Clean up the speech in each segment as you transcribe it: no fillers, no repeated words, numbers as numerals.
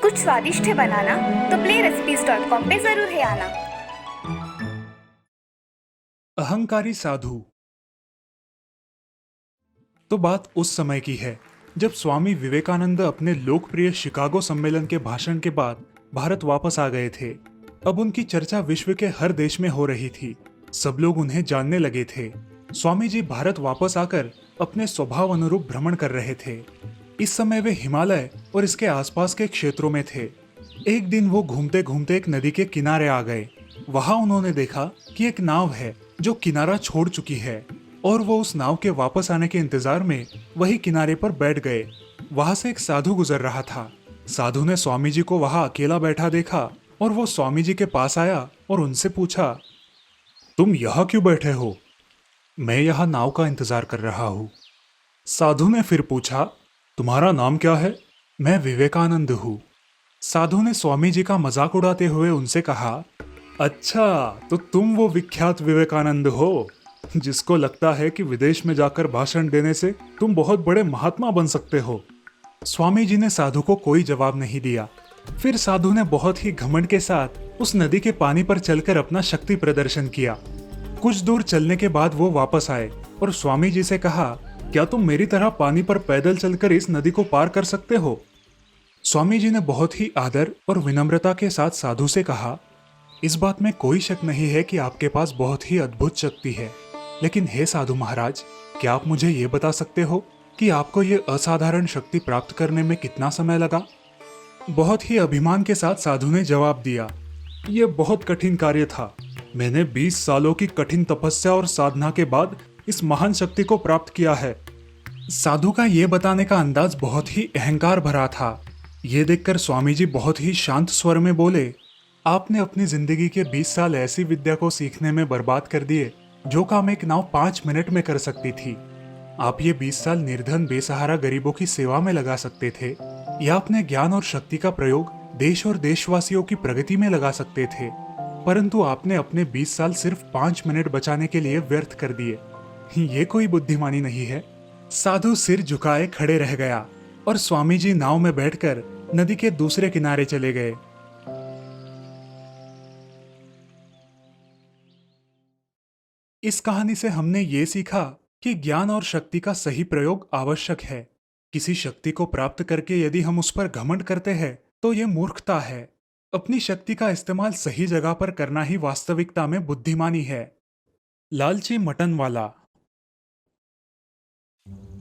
कुछ स्वादिष्ट है बनाना तो playrecipes.com पे जरूर है आना। अहंकारी साधु। तो बात उस समय की है जब स्वामी विवेकानंद अपने लोकप्रिय शिकागो सम्मेलन के भाषण के बाद भारत वापस आ गए थे। अब उनकी चर्चा विश्व के हर देश में हो रही थी। सब लोग उन्हें जानने लगे थे। स्वामी जी भारत वापस आकर अपने स्वभाव अनुरूप भ्रमण कर रहे थे। इस समय वे हिमालय और इसके आसपास के क्षेत्रों में थे। एक दिन वो घूमते घूमते एक नदी के किनारे आ गए। वहां उन्होंने देखा कि एक नाव है जो किनारा छोड़ चुकी है और वो उस नाव के वापस आने के इंतजार में वही किनारे पर बैठ गए। वहां से एक साधु गुजर रहा था। साधु ने स्वामी जी को वहां अकेला बैठा देखा और वो स्वामी जी के पास आया और उनसे पूछा, तुम यहाँ क्यों बैठे हो? मैं यहाँ नाव का इंतजार कर रहा हूँ। साधु ने फिर पूछा, तुम्हारा नाम क्या है? मैं विवेकानंद हूँ। साधु ने स्वामी जी का मजाक उड़ाते हुए उनसे कहा, अच्छा तो तुम वो विख्यात विवेकानंद हो जिसको लगता है कि विदेश में जाकर भाषण देने से तुम बहुत बड़े महात्मा बन सकते हो। स्वामी जी ने साधु को कोई जवाब नहीं दिया। फिर साधु ने बहुत ही घमंड के साथ उस नदी के पानी पर चलकर अपना शक्ति प्रदर्शन किया। कुछ दूर चलने के बाद वो वापस आए और स्वामी जी से कहा, क्या तुम मेरी तरह पानी पर पैदल चलकर इस नदी को पार कर सकते हो? स्वामी जी ने बहुत ही आदर और विनम्रता के साथ साधु से कहा, इस बात में कोई शक नहीं है कि आपके पास बहुत ही अद्भुत शक्ति है, लेकिन हे साधु महाराज, क्या आप मुझे ये बता सकते हो कि आपको ये असाधारण शक्ति प्राप्त करने में कितना समय लगा? बहुत ही अभिमान के साथ साधु ने जवाब दिया, ये बहुत कठिन कार्य था। मैंने 20 सालों की कठिन तपस्या और साधना के बाद इस महान शक्ति को प्राप्त किया है। साधु का ये बताने का अंदाज बहुत ही अहंकार भरा था। ये देखकर स्वामी जी बहुत ही शांत स्वर में बोले, आपने अपनी जिंदगी के 20 साल ऐसी विद्या को सीखने में बर्बाद कर दिए जो काम एक नाव 5 मिनट में कर सकती थी। आप ये 20 साल निर्धन बेसहारा गरीबों की सेवा में लगा सकते थे, या अपने ज्ञान और शक्ति का प्रयोग देश और देशवासियों की प्रगति में लगा सकते थे, परंतु आपने अपने 20 साल सिर्फ 5 मिनट बचाने के लिए व्यर्थ कर दिए। ये कोई बुद्धिमानी नहीं है। साधु सिर झुकाए खड़े रह गया और स्वामी जी नाव में बैठकर नदी के दूसरे किनारे चले गए। इस कहानी से हमने ये सीखा कि ज्ञान और शक्ति का सही प्रयोग आवश्यक है। किसी शक्ति को प्राप्त करके यदि हम उस पर घमंड करते हैं तो ये मूर्खता है। अपनी शक्ति का इस्तेमाल सही जगह पर करना ही वास्तविकता में बुद्धिमानी है। लालची मटन वाला।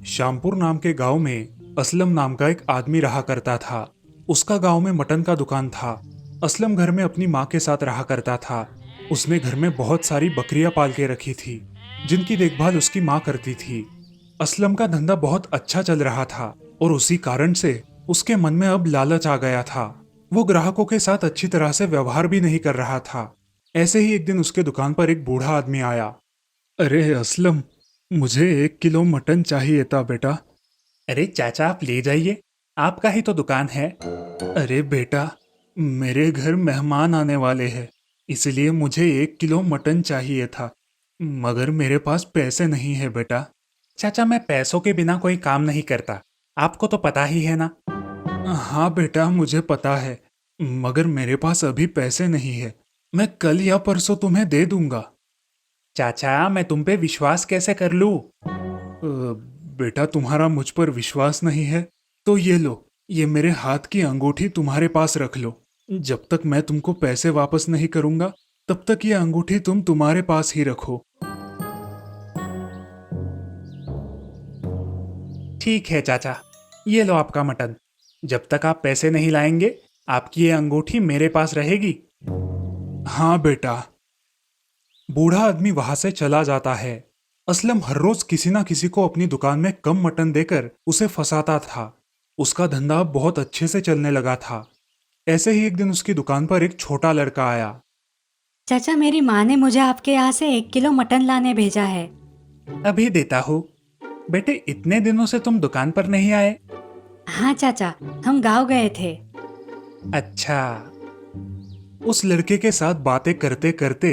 श्यामपुर नाम के गांव में असलम नाम का एक आदमी रहा करता था। उसका गांव में मटन का दुकान था। असलम घर में अपनी माँ के साथ रहा करता था। उसने घर में बहुत सारी बकरियां पाल के रखी थी जिनकी देखभाल उसकी माँ करती थी। असलम का धंधा बहुत अच्छा चल रहा था और उसी कारण से उसके मन में अब लालच आ गया था। वो ग्राहकों के साथ अच्छी तरह से व्यवहार भी नहीं कर रहा था। ऐसे ही एक दिन उसके दुकान पर एक बूढ़ा आदमी आया। अरे असलम, मुझे 1 किलो मटन चाहिए था बेटा। अरे चाचा, आप ले जाइए, आपका ही तो दुकान है। अरे बेटा, मेरे घर मेहमान आने वाले हैं, इसलिए मुझे 1 किलो मटन चाहिए था, मगर मेरे पास पैसे नहीं है बेटा। चाचा, मैं पैसों के बिना कोई काम नहीं करता, आपको तो पता ही है ना। हाँ बेटा, मुझे पता है, मगर मेरे पास अभी पैसे नहीं है। मैं कल या परसों तुम्हें दे दूंगा। चाचा, मैं तुम पे विश्वास कैसे कर लूं? बेटा, तुम्हारा मुझ पर विश्वास नहीं है तो ये लो, ये मेरे हाथ की अंगूठी तुम्हारे पास रख लो। जब तक मैं तुमको पैसे वापस नहीं करूंगा तब तक ये अंगूठी तुम तुम्हारे पास ही रखो। ठीक है चाचा, ये लो आपका मटन। जब तक आप पैसे नहीं लाएंगे आपकी ये अंगूठी मेरे पास रहेगी। हाँ बेटा। बूढ़ा आदमी वहां से चला जाता है। असलम हर रोज किसी ना किसी को अपनी दुकान में कम मटन देकर उसे फंसाता था। उसका धंधा अब बहुत अच्छे से चलने लगा था। ऐसे ही एक दिन उसकी दुकान पर एक छोटा लड़का आया। चाचा, मेरी माँ ने मुझे आपके यहाँ से 1 किलो मटन लाने भेजा है। अभी देता हूँ। बेटे, इतने दिनों से तुम दुकान पर नहीं आए? हाँ चाचा, हम गांव गए थे। अच्छा। उस लड़के के साथ बातें करते करते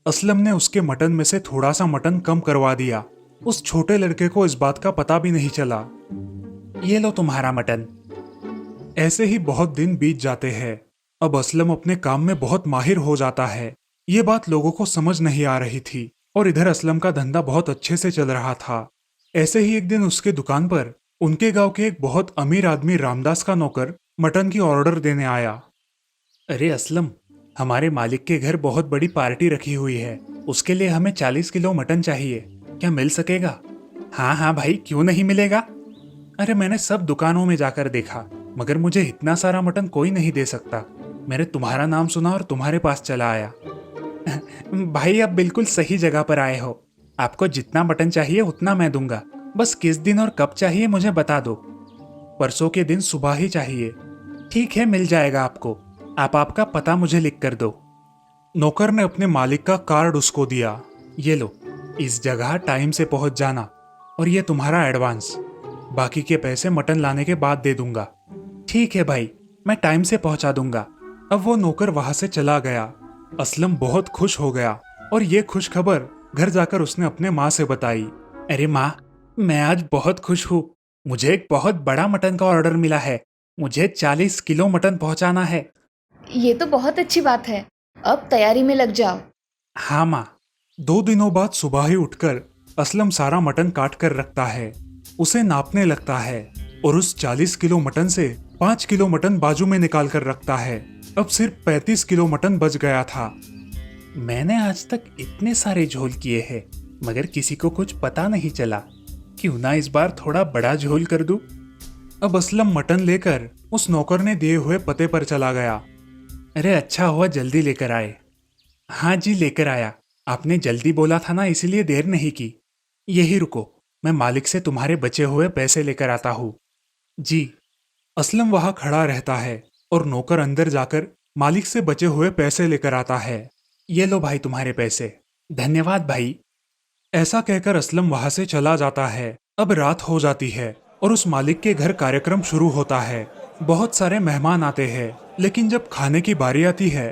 असलम ने उसके मटन में से थोड़ा सा मटन कम करवा दिया उस छोटे लड़के को इस बात का पता भी नहीं चला। ये लो तुम्हारा मटन। ऐसे ही बहुत दिन बीत जाते हैं। अब असलम अपने काम में बहुत माहिर हो जाता है। ये बात लोगों को समझ नहीं आ रही थी और इधर असलम का धंधा बहुत अच्छे से चल रहा था। ऐसे ही एक दिन उसके दुकान पर उनके गांव के एक बहुत अमीर आदमी रामदास का नौकर मटन की ऑर्डर देने आया। अरे असलम, हमारे मालिक के घर बहुत बड़ी पार्टी रखी हुई है, उसके लिए हमें 40 किलो मटन चाहिए, क्या मिल सकेगा? हाँ हाँ भाई, क्यों नहीं मिलेगा। अरे मैंने सब दुकानों में जाकर देखा, मगर मुझे इतना सारा मटन कोई नहीं दे सकता। मैंने तुम्हारा नाम सुना और तुम्हारे पास चला आया। भाई आप बिल्कुल सही जगह पर आए हो। आपको जितना मटन चाहिए उतना मैं दूंगा, बस किस दिन और कब चाहिए मुझे बता दो। परसों के दिन सुबह ही चाहिए। ठीक है, मिल जाएगा आपको। आप आपका पता मुझे लिख कर दो। नौकर ने अपने मालिक का कार्ड उसको दिया। ये लो, इस जगह टाइम से पहुंच जाना और ये तुम्हारा एडवांस। बाकी के पैसे मटन लाने के बाद दे दूंगा। ठीक है भाई, मैं टाइम से पहुंचा दूंगा। अब वो नौकर वहां से चला गया। असलम बहुत खुश हो गया और ये खुश खबर घर जाकर उसने अपने माँ से बताई। अरे माँ, मैं आज बहुत खुश हूँ। मुझे एक बहुत बड़ा मटन का ऑर्डर मिला है। मुझे 40 किलो मटन पहुंचाना है। ये तो बहुत अच्छी बात है। अब तैयारी में लग जाओ। हाँ माँ। 2 दिनों बाद सुबह ही उठकर असलम सारा मटन काट कर रखता है। उसे नापने लगता है और उस 40 किलो मटन से 5 किलो मटन बाजू में निकाल कर रखता है। अब सिर्फ 35 किलो मटन बच गया था। मैंने आज तक इतने सारे झोल किए हैं, मगर किसी को कुछ पता नहीं चला। क्यों ना इस बार थोड़ा बड़ा झोल कर दूं? अब असलम मटन लेकर उस नौकर ने दिए हुए पते पर चला गया। अरे अच्छा हुआ जल्दी लेकर आए। हाँ जी, लेकर आया। आपने जल्दी बोला था ना, इसलिए देर नहीं की। यही रुको, मैं मालिक से तुम्हारे बचे हुए पैसे लेकर आता हूँ। जी। असलम वहां खड़ा रहता है और नौकर अंदर जाकर मालिक से बचे हुए पैसे लेकर आता है। ये लो भाई तुम्हारे पैसे। धन्यवाद भाई। ऐसा कहकर असलम वहां से चला जाता है। अब रात हो जाती है और उस मालिक के घर कार्यक्रम शुरू होता है। बहुत सारे मेहमान आते हैं, लेकिन जब खाने की बारी आती है,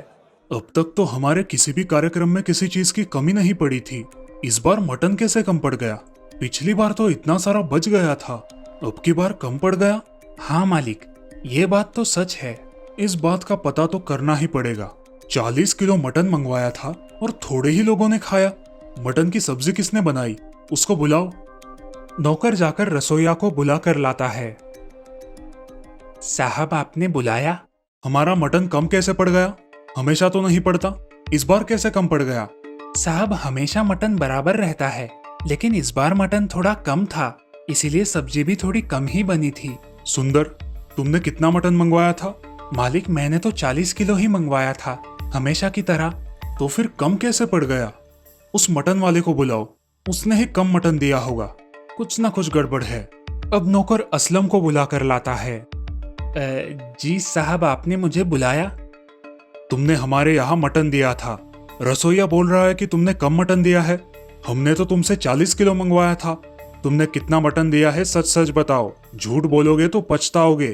अब तक तो हमारे किसी भी कार्यक्रम में किसी चीज की कमी नहीं पड़ी थी। इस बार मटन कैसे कम पड़ गया? पिछली बार तो इतना सारा बच गया था, अब की बार कम पड़ गया। हाँ मालिक, ये बात तो सच है। इस बात का पता तो करना ही पड़ेगा। 40 किलो मटन मंगवाया था और थोड़े ही लोगों ने खाया। मटन की सब्जी किसने बनाई? उसको बुलाओ। नौकर जाकर रसोइया को बुला कर लाता है। साहब, आपने बुलाया? हमारा मटन कम कैसे पड़ गया? हमेशा तो नहीं पड़ता, इस बार कैसे कम पड़ गया? साहब, हमेशा मटन बराबर रहता है, लेकिन इस बार मटन थोड़ा कम था, इसीलिए सब्जी भी थोड़ी कम ही बनी थी। सुंदर, तुमने कितना मटन मंगवाया था? मालिक, मैंने तो 40 किलो ही मंगवाया था, हमेशा की तरह। तो फिर कम कैसे पड़ गया? उस मटन वाले को बुलाओ, उसने ही कम मटन दिया होगा। कुछ ना कुछ गड़बड़ है। अब नौकर असलम को बुला कर लाता है। जी साहब, आपने मुझे बुलाया? तुमने हमारे यहाँ मटन दिया था, रसोइया बोल रहा है कि तुमने कम मटन दिया है। हमने तो तुमसे 40 किलो मंगवाया था। तुमने कितना मटन दिया है, सच सच बताओ। झूठ बोलोगे तो पछताओगे।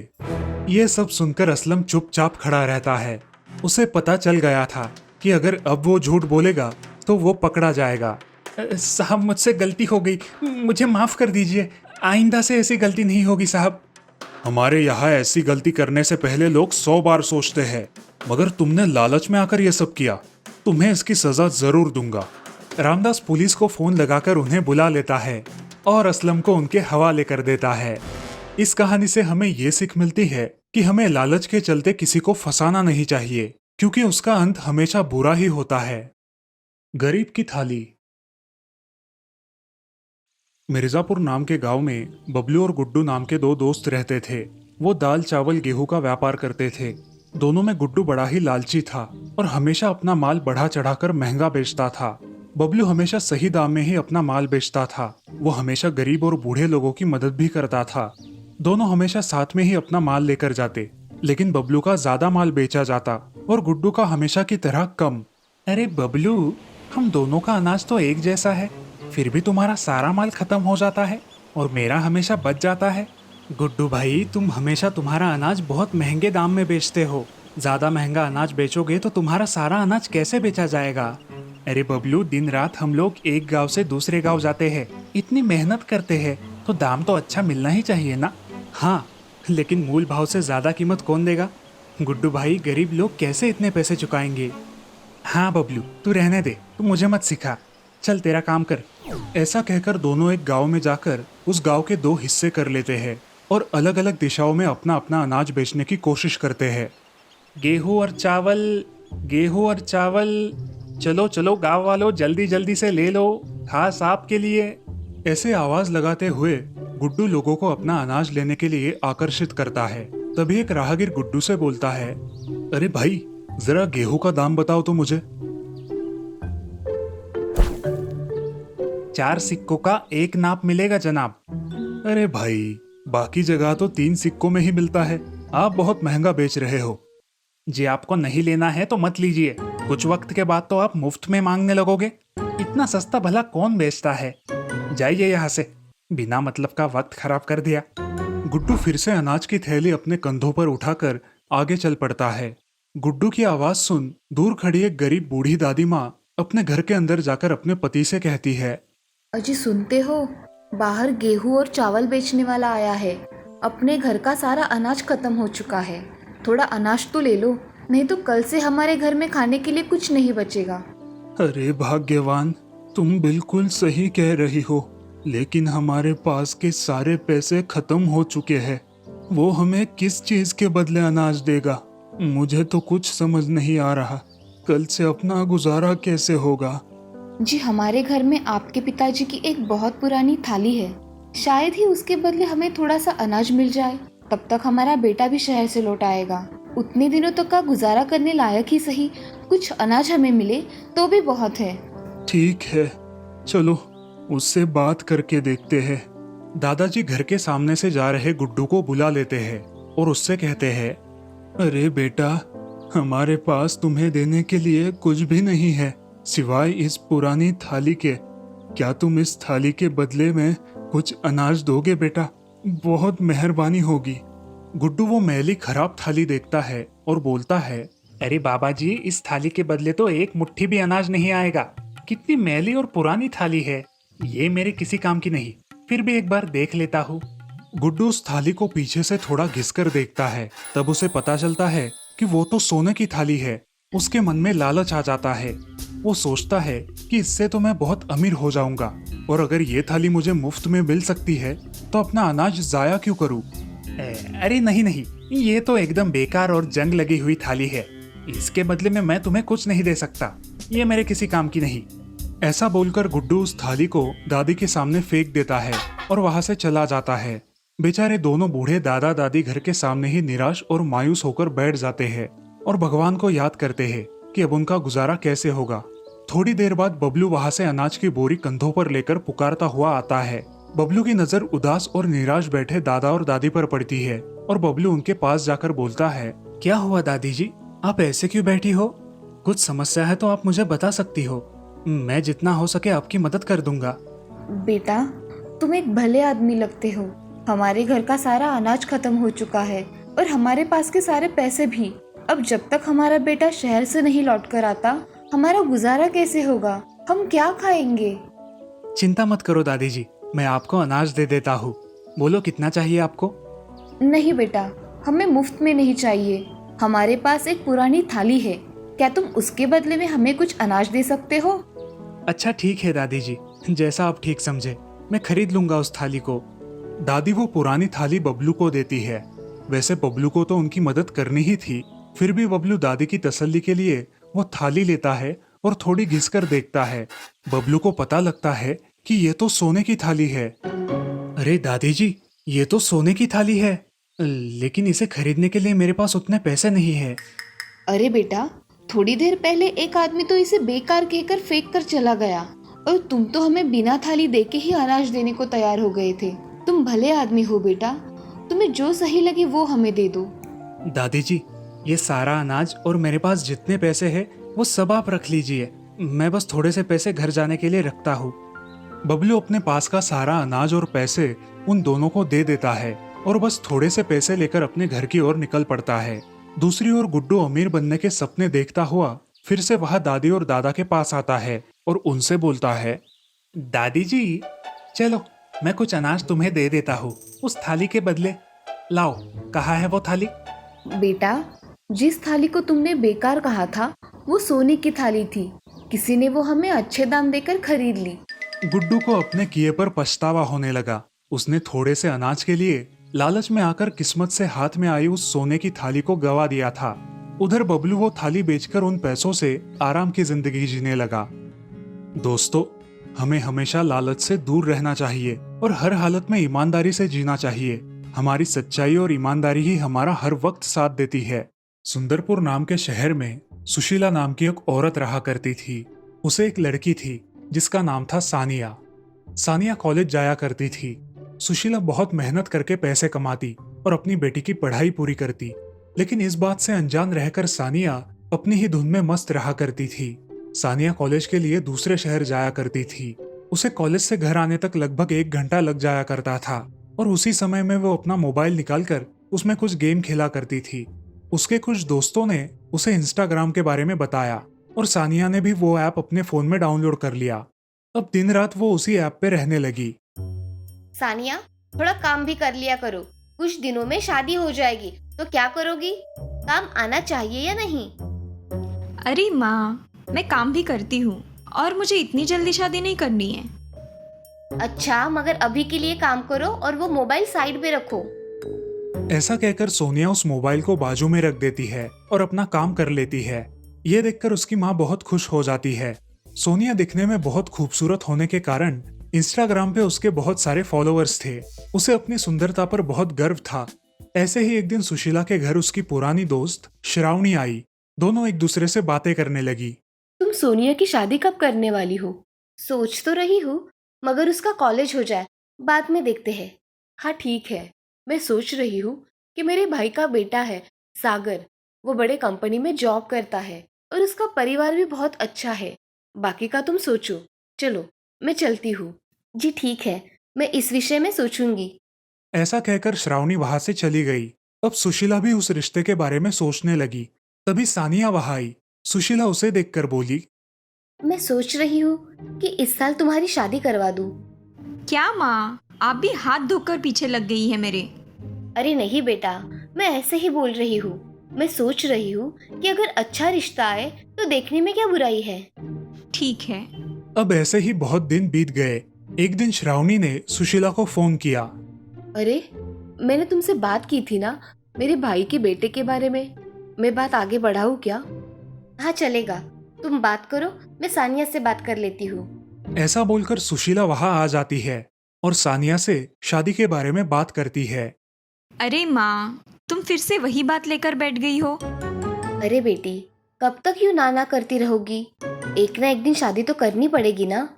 ये सब सुनकर असलम चुपचाप खड़ा रहता है। उसे पता चल गया था कि अगर अब वो झूठ बोलेगा तो वो पकड़ा जाएगा। साहब, मुझसे गलती हो गई, मुझे माफ कर दीजिए। आइंदा से ऐसी गलती नहीं होगी साहब। हमारे यहाँ ऐसी गलती करने से पहले लोग 100 बार सोचते हैं, मगर तुमने लालच में आकर यह सब किया। तुम्हें इसकी सजा जरूर दूंगा। रामदास पुलिस को फोन लगाकर उन्हें बुला लेता है और असलम को उनके हवाले कर देता है। इस कहानी से हमें ये सीख मिलती है कि हमें लालच के चलते किसी को फंसाना नहीं चाहिए, क्योंकि उसका अंत हमेशा बुरा ही होता है। गरीब की थाली। मिर्जापुर नाम के गांव में बबलू और गुड्डू नाम के 2 दोस्त रहते थे। वो दाल चावल गेहूं का व्यापार करते थे। दोनों में गुड्डू बड़ा ही लालची था और हमेशा अपना माल बढ़ा चढ़ाकर महंगा बेचता था। बबलू हमेशा सही दाम में ही अपना माल बेचता था। वो हमेशा गरीब और बूढ़े लोगों की मदद भी करता था। दोनों हमेशा साथ में ही अपना माल लेकर जाते, लेकिन बबलू का ज्यादा माल बेचा जाता और गुड्डू का हमेशा की तरह कम। अरे बबलू, हम दोनों का अनाज तो एक जैसा है, फिर भी तुम्हारा सारा माल खत्म हो जाता है और मेरा हमेशा बच जाता है। गुड्डू भाई, तुम हमेशा तुम्हारा अनाज बहुत महंगे दाम में बेचते हो। ज्यादा महंगा अनाज बेचोगे तो तुम्हारा सारा अनाज कैसे बेचा जाएगा? अरे बबलू, दिन रात हम लोग एक गांव से दूसरे गांव जाते हैं, इतनी मेहनत करते हैं तो दाम तो अच्छा मिलना ही चाहिए ना। हाँ, लेकिन मूल भाव से ज्यादा कीमत कौन देगा? गुड्डू भाई, गरीब लोग कैसे इतने पैसे चुकाएंगे? हाँ बबलू, तू रहने दे, तू मुझे मत सिखा, चल तेरा काम कर। ऐसा कहकर दोनों एक गांव में जाकर उस गांव के दो हिस्से कर लेते हैं और अलग अलग दिशाओं में अपना अपना अनाज बेचने की कोशिश करते हैं। गेहूं और चावल, गेहूं और चावल, चलो चलो गांव वालों, जल्दी जल्दी से ले लो, खास आपके लिए। ऐसे आवाज लगाते हुए गुड्डू लोगों को अपना अनाज लेने के लिए आकर्षित करता है। तभी एक राहगीर गुड्डू से बोलता है, अरे भाई, जरा गेहूं का दाम बताओ तो मुझे। 4 सिक्कों का 1 नाप मिलेगा जनाब। अरे भाई, बाकी जगह तो 3 सिक्कों में ही मिलता है, आप बहुत महंगा बेच रहे हो। जी, आपको नहीं लेना है तो मत लीजिए, कुछ वक्त के बाद तो आप मुफ्त में मांगने लगोगे। इतना सस्ता भला कौन बेचता है, जाइए यहाँ से, बिना मतलब का वक्त खराब कर दिया। गुड्डू फिर से अनाज की थैली अपने कंधों पर उठाकर आगे चल पड़ता है। गुड्डू की आवाज सुन दूर खड़ी एक गरीब बूढ़ी दादी माँ अपने घर के अंदर जाकर अपने पति से कहती है, अजी सुनते हो, बाहर गेहूं और चावल बेचने वाला आया है। अपने घर का सारा अनाज खत्म हो चुका है, थोड़ा अनाज तो ले लो, नहीं तो कल से हमारे घर में खाने के लिए कुछ नहीं बचेगा। अरे भाग्यवान, तुम बिल्कुल सही कह रही हो, लेकिन हमारे पास के सारे पैसे खत्म हो चुके हैं। वो हमें किस चीज के बदले अनाज देगा? मुझे तो कुछ समझ नहीं आ रहा, कल से अपना गुजारा कैसे होगा? जी, हमारे घर में आपके पिताजी की एक बहुत पुरानी थाली है, शायद ही उसके बदले हमें थोड़ा सा अनाज मिल जाए। तब तक हमारा बेटा भी शहर से लौट आएगा, उतने दिनों तक का गुजारा करने लायक ही सही कुछ अनाज हमें मिले तो भी बहुत है। ठीक है, चलो उससे बात करके देखते हैं। दादाजी घर के सामने से जा रहे गुड्डू को बुला लेते हैं और उससे कहते हैं, अरे बेटा, हमारे पास तुम्हें देने के लिए कुछ भी नहीं है सिवाय इस पुरानी थाली के। क्या तुम इस थाली के बदले में कुछ अनाज दोगे बेटा? बहुत मेहरबानी होगी। गुड्डू वो मैली खराब थाली देखता है और बोलता है, अरे बाबा जी, इस थाली के बदले तो एक मुट्ठी भी अनाज नहीं आएगा। कितनी मैली और पुरानी थाली है, ये मेरे किसी काम की नहीं, फिर भी एक बार देख लेता हूँ। गुड्डू उस थाली को पीछे से थोड़ा घिसकर देखता है, तब उसे पता चलता है कि वो तो सोने की थाली है। उसके मन में लालच आ जाता है। वो सोचता है कि इससे तो मैं बहुत अमीर हो जाऊंगा, और अगर ये थाली मुझे मुफ्त में मिल सकती है तो अपना अनाज जाया क्यों करूं? अरे नहीं नहीं, ये तो एकदम बेकार और जंग लगी हुई थाली है, इसके बदले में मैं तुम्हें कुछ नहीं दे सकता, ये मेरे किसी काम की नहीं। ऐसा बोलकर गुड्डू उस थाली को दादी के सामने फेंक देता है और वहां से चला जाता है। बेचारे दोनों बूढ़े दादा दादी घर के सामने ही निराश और मायूस होकर बैठ जाते हैं और भगवान को याद करते हैं कि अब उनका गुजारा कैसे होगा। थोड़ी देर बाद बबलू वहां से अनाज की बोरी कंधों पर लेकर पुकारता हुआ आता है। बबलू की नजर उदास और निराश बैठे दादा और दादी पर पड़ती है और बबलू उनके पास जाकर बोलता है, क्या हुआ दादी जी, आप ऐसे क्यों बैठी हो? कुछ समस्या है तो आप मुझे बता सकती हो, मैं जितना हो सके आपकी मदद कर दूंगा। बेटा, तुम एक भले आदमी लगते हो। हमारे घर का सारा अनाज खत्म हो चुका है और हमारे पास के सारे पैसे भी। अब जब तक हमारा बेटा शहर से नहीं लौट कर आता, हमारा गुजारा कैसे होगा? हम क्या खाएंगे? चिंता मत करो दादी जी, मैं आपको अनाज दे देता हूँ। बोलो कितना चाहिए आपको? नहीं बेटा, हमें मुफ्त में नहीं चाहिए। हमारे पास एक पुरानी थाली है, क्या तुम उसके बदले में हमें कुछ अनाज दे सकते हो? अच्छा ठीक है दादी जी, जैसा आप ठीक समझे, मैं खरीद लूंगा उस थाली को। दादी वो पुरानी थाली बबलू को देती है। वैसे बबलू को तो उनकी मदद करनी ही थी, फिर भी बबलू दादी की तसल्ली के लिए वो थाली लेता है और थोड़ी घिसकर देखता है। बबलू को पता लगता है कि ये तो सोने की थाली है। अरे दादी जी, ये तो सोने की थाली है, लेकिन इसे खरीदने के लिए मेरे पास उतने पैसे नहीं है। अरे बेटा, थोड़ी देर पहले एक आदमी तो इसे बेकार कहकर फेंक कर चला गया और तुम तो हमें बिना थाली देके ही अनाज देने को तैयार हो गए थे। तुम भले आदमी हो बेटा, तुम्हें जो सही लगे वो हमें दे दो। दादी जी, ये सारा अनाज और मेरे पास जितने पैसे हैं वो सब आप रख लीजिए, मैं बस थोड़े से पैसे घर जाने के लिए रखता हूँ। बबलू अपने पास का सारा अनाज और पैसे उन दोनों को दे देता है और बस थोड़े से पैसे लेकर अपने घर की ओर निकल पड़ता है। दूसरी ओर गुड्डू अमीर बनने के सपने देखता हुआ फिर से वह दादी और दादा के पास आता है और उनसे बोलता है, दादी जी, चलो मैं कुछ अनाज तुम्हें दे देता हूँ उस थाली के बदले। लाओ, कहाँ है वो थाली? बेटा, जिस थाली को तुमने बेकार कहा था वो सोने की थाली थी। किसी ने वो हमें अच्छे दाम देकर खरीद ली। गुड्डू को अपने किए पर पछतावा होने लगा। उसने थोड़े से अनाज के लिए लालच में आकर किस्मत से हाथ में आई उस सोने की थाली को गवा दिया था। उधर बबलू वो थाली बेचकर उन पैसों से आराम की जिंदगी जीने लगा। दोस्तों, हमें हमेशा लालच से दूर रहना चाहिए और हर हालत में ईमानदारी से जीना चाहिए। हमारी सच्चाई और ईमानदारी ही हमारा हर वक्त साथ देती है। सुंदरपुर नाम के शहर में सुशीला नाम की एक औरत रहा करती थी। उसे एक लड़की थी जिसका नाम था सानिया। सानिया कॉलेज जाया करती थी। सुशीला बहुत मेहनत करके पैसे कमाती और अपनी बेटी की पढ़ाई पूरी करती, लेकिन इस बात से अनजान रहकर सानिया अपनी ही धुन में मस्त रहा करती थी। सानिया कॉलेज के लिए दूसरे शहर जाया करती थी। उसे कॉलेज से घर आने तक लगभग 1 घंटा लग जाया करता था और उसी समय में वो अपना मोबाइल निकालकर उसमें कुछ गेम खेला करती थी। उसके कुछ दोस्तों ने उसे इंस्टाग्राम के बारे में बताया और सानिया ने भी वो ऐप अपने फोन में डाउनलोड कर लिया। अब दिन रात वो उसी ऐप पे रहने लगी। सानिया, थोड़ा काम भी कर लिया करो। कुछ दिनों में शादी हो जाएगी तो क्या करोगी? काम आना चाहिए या नहीं? अरे माँ, मैं काम भी करती हूँ और मुझे इतनी जल्दी शादी नहीं करनी है। अच्छा, मगर अभी के लिए काम करो और वो मोबाइल साइड में रखो। ऐसा कहकर सोनिया उस मोबाइल को बाजू में रख देती है और अपना काम कर लेती है। ये देखकर उसकी माँ बहुत खुश हो जाती है। सोनिया दिखने में बहुत खूबसूरत होने के कारण इंस्टाग्राम पे उसके बहुत सारे फॉलोअर्स थे। उसे अपनी सुंदरता पर बहुत गर्व था। ऐसे ही एक दिन सुशीला के घर उसकी पुरानी दोस्त श्रावणी आई। दोनों एक दूसरे से बातें करने लगी। तुम सोनिया की शादी कब करने वाली हो? सोच तो रही हूँ, मगर उसका कॉलेज हो जाए, बाद में देखते हैं। हाँ ठीक है, मैं सोच रही हूँ कि मेरे भाई का बेटा है सागर, वो बड़े कंपनी में जॉब करता है और उसका परिवार भी बहुत अच्छा है। बाकी का तुम सोचो। चलो मैं चलती हूँ। जी ठीक है, मैं इस विषय में सोचूंगी। ऐसा कहकर श्रावणी वहां से चली गई। अब सुशीला भी उस रिश्ते के बारे में सोचने लगी। तभी सानिया वहां आई। सुशीला उसे देखकर बोली, मैं सोच रही हूँ कि इस साल तुम्हारी शादी करवा दूँ। क्या माँ, आप भी हाथ धोकर पीछे लग गई है मेरे। अरे नहीं बेटा, मैं ऐसे ही बोल रही हूँ। मैं सोच रही हूँ कि अगर अच्छा रिश्ता आए तो देखने में क्या बुराई है। ठीक है। अब ऐसे ही बहुत दिन बीत गए। एक दिन श्रावणी ने सुशीला को फोन किया। अरे, मैंने तुमसे बात की थी ना मेरे भाई के बेटे के बारे में। मैं बात आगे बढ़ाऊँ क्या? हाँ चलेगा, तुम बात करो, मैं सानिया से बात कर लेती हूँ। ऐसा बोलकर सुशीला वहां आ जाती है और सानिया से शादी के बारे में बात करती है। अरे माँ, तुम फिर से वही बात लेकर बैठ गई हो। अरे बेटी, कब तक यूँ नाना करती रहोगी? एक ना एक दिन शादी तो करनी पड़ेगी ना।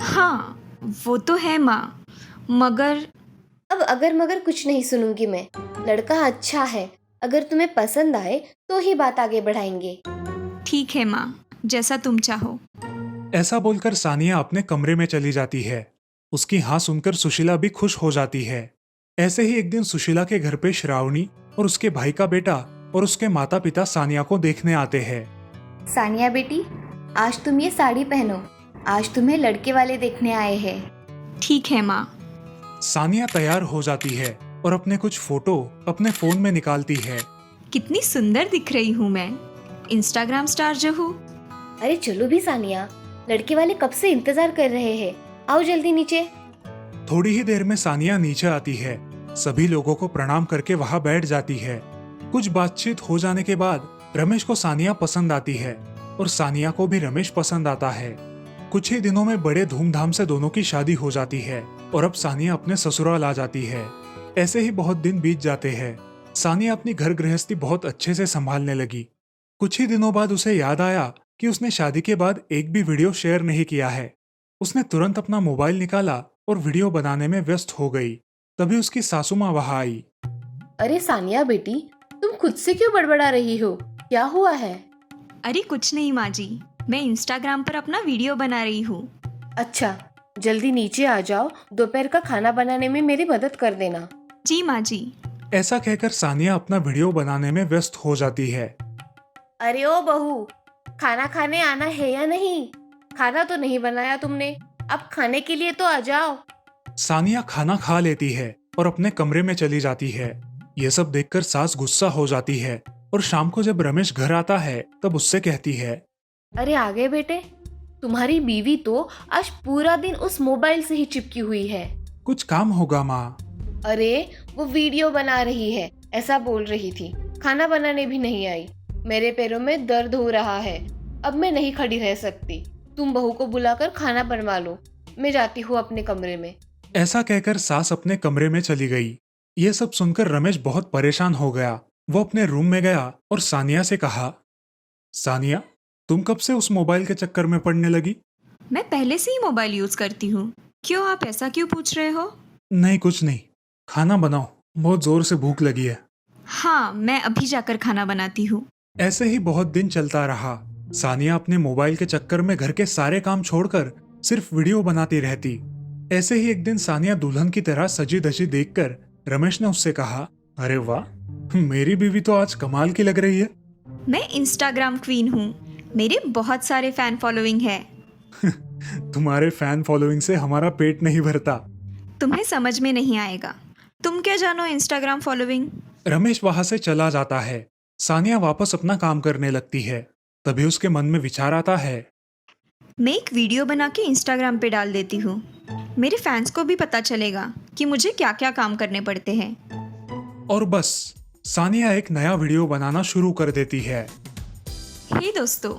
हाँ, वो तो है माँ, मगर अब अगर मगर कुछ नहीं सुनूंगी मैं। लड़का अच्छा है, अगर तुम्हें पसंद आए तो ही बात आगे बढ़ाएंगे। ठीक है माँ, जैसा तुम चाहो। ऐसा बोलकर सानिया अपने कमरे में चली जाती है। उसकी हाँ सुनकर सुशीला भी खुश हो जाती है। ऐसे ही एक दिन सुशीला के घर पे श्रावणी और उसके भाई का बेटा और उसके माता पिता सानिया को देखने आते हैं। सानिया बेटी, आज तुम ये साड़ी पहनो। आज तुम्हें लड़के वाले देखने आए हैं। ठीक है माँ। सानिया तैयार हो जाती है और अपने कुछ फोटो अपने फोन में निकालती है। कितनी सुंदर दिख रही हूँ मैं, इंस्टाग्राम स्टार जो हूँ। अरे चलो भी सानिया, लड़के वाले कब से इंतजार कर रहे हैं। आओ जल्दी नीचे। थोड़ी ही देर में सानिया नीचे आती है। सभी लोगों को प्रणाम करके वहां बैठ जाती है। कुछ बातचीत हो जाने के बाद रमेश को सानिया पसंद आती है और सानिया को भी रमेश पसंद आता है। कुछ ही दिनों में बड़े धूमधाम से दोनों की शादी हो जाती है और अब सानिया अपने ससुराल आ जाती है। ऐसे ही बहुत दिन बीत जाते हैं। सानिया अपनी घर गृहस्थी बहुत अच्छे से संभालने लगी। कुछ ही दिनों बाद उसे याद आया कि उसने शादी के बाद एक भी वीडियो शेयर नहीं किया है। उसने तुरंत अपना मोबाइल निकाला और वीडियो बनाने में व्यस्त हो गई। तभी उसकी सासू माँ वहां आई। अरे सानिया बेटी, तुम खुद से क्यों बड़बड़ा रही हो? क्या हुआ है? अरे कुछ नहीं माँ जी, मैं इंस्टाग्राम पर अपना वीडियो बना रही हूँ। अच्छा, जल्दी नीचे आ जाओ, दोपहर का खाना बनाने में मेरी मदद कर देना। जी माँ जी। ऐसा कहकर सानिया अपना वीडियो बनाने में व्यस्त हो जाती है। अरे ओ बहू, खाना खाने आना है या नहीं? खाना तो नहीं बनाया तुमने, अब खाने के लिए तो आ जाओ। सानिया खाना खा लेती है और अपने कमरे में चली जाती है। ये सब देखकर सास गुस्सा हो जाती है और शाम को जब रमेश घर आता है तब उससे कहती है, अरे आ गए बेटे। तुम्हारी बीवी तो आज पूरा दिन उस मोबाइल से ही चिपकी हुई है। कुछ काम होगा माँ। अरे वो वीडियो बना रही है ऐसा बोल रही थी। खाना बनाने भी नहीं आई। मेरे पैरों में दर्द हो रहा है। अब मैं नहीं खड़ी रह सकती। तुम बहू को बुलाकर खाना बनवा लो। मैं जाती हूँ अपने कमरे में। ऐसा कहकर सास अपने कमरे में चली गई। ये सब सुनकर रमेश बहुत परेशान हो गया। वो अपने रूम में गया और सानिया से कहा, सानिया, तुम कब से उस मोबाइल के चक्कर में पड़ने लगी? मैं पहले से ही मोबाइल यूज़ करती हूँ। क्यों, आप ऐसा क्यों पूछ रहे हो? नहीं, कुछ नहीं। खाना बनाओ, बहुत जोर से भूख लगी है। हाँ, मैं अभी जाकर खाना बनाती हूँ। ऐसे ही बहुत दिन चलता रहा। सानिया अपने मोबाइल के चक्कर में घर के सारे काम छोड़कर सिर्फ वीडियो बनाती रहती। ऐसे ही एक दिन सानिया दुल्हन की तरह सजी धजी देखकर रमेश ने उससे कहा, अरे वाह, मेरी बीवी तो आज कमाल की लग रही है। मैं इंस्टाग्राम क्वीन हूँ। मेरे बहुत सारे फैन फॉलोइंग है। तुम्हारे फैन फॉलोइंग से हमारा पेट नहीं भरता। तुम्हें समझ में नहीं आएगा। तुम क्या जानो इंस्टाग्राम फॉलोइंग? रमेश वहां से चला जाता है। सानिया वापस अपना काम करने लगती है। तभी उसके मन में विचार आता है, मैं एक वीडियो बना के इंस्टाग्राम पे डाल देती हूँ। मेरे फैंस को भी पता चलेगा कि मुझे क्या क्या काम करने पड़ते हैं। और बस सानिया एक नया वीडियो बनाना शुरू कर देती है। हे दोस्तों,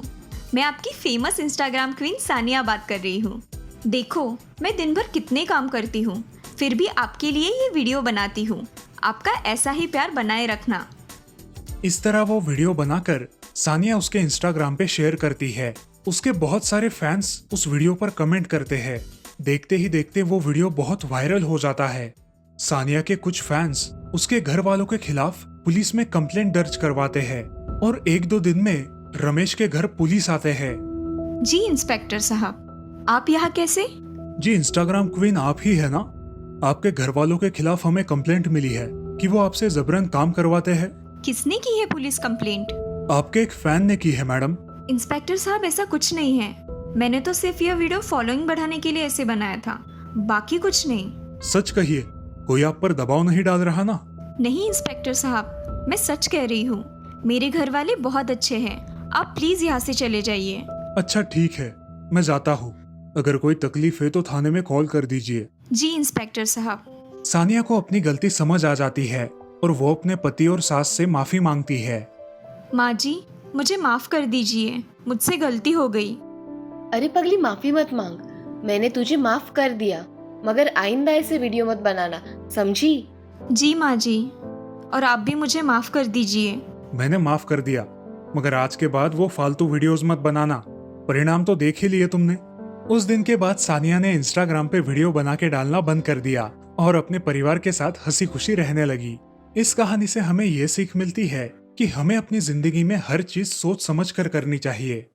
मैं आपकी फेमस इंस्टाग्राम क्वीन सानिया बात कर रही हूँ। देखो, मैं दिन भर कितने काम करती हूँ, फिर भी आपके लिए ये वीडियो बनाती हूँ। आपका ऐसा ही प्यार बनाए रखना। इस तरह वो वीडियो बनाकर सानिया उसके इंस्टाग्राम पे शेयर करती है। उसके बहुत सारे फैंस उस वीडियो पर कमेंट करते हैं। देखते ही देखते वो वीडियो बहुत वायरल हो जाता है। सानिया के कुछ फैंस उसके घर वालों के खिलाफ पुलिस में कंप्लेंट दर्ज करवाते हैं और 1-2 दिन में रमेश के घर पुलिस आते हैं। जी इंस्पेक्टर साहब, आप यहाँ कैसे? जी इंस्टाग्राम क्वीन आप ही है ना? आपके घर वालों के खिलाफ हमें कंप्लेंट मिली है कि वो आपसे जबरन काम करवाते हैं। किसने की है पुलिस कंप्लेंट? आपके एक फैन ने की है मैडम। इंस्पेक्टर साहब, ऐसा कुछ नहीं है। मैंने तो सिर्फ यह वीडियो फॉलोइंग बढ़ाने के लिए ऐसे बनाया था, बाकी कुछ नहीं। सच कहिए, कोई आप पर दबाव नहीं डाल रहा ना? नहीं इंस्पेक्टर साहब, मैं सच कह रही हूँ। मेरे घर वाले बहुत अच्छे हैं। आप प्लीज यहाँ से चले जाइए। अच्छा ठीक है, मैं जाता हूँ। अगर कोई तकलीफ है तो थाने में कॉल कर दीजिए। जी इंस्पेक्टर साहब। सानिया को अपनी गलती समझ आ जाती है और वो अपने पति और सास से माफी मांगती है। माँ जी, मुझे माफ कर दीजिए, मुझसे गलती हो गई। अरे पगली, माफी मत मांग। मैंने तुझे माफ कर दिया, मगर आइंदा ऐसे वीडियो मत बनाना, समझी? जी माँ जी, और आप भी मुझे माफ कर दीजिए। मैंने माफ कर दिया, मगर आज के बाद वो फालतू वीडियोस मत बनाना। परिणाम तो देख ही लिए तुमने। उस दिन के बाद सानिया ने इंस्टाग्राम पे वीडियो बना के डालना बंद कर दिया और अपने परिवार के साथ हंसी खुशी रहने लगी। इस कहानी से हमें ये सीख मिलती है कि हमें अपनी जिंदगी में हर चीज सोच समझ कर करनी चाहिए।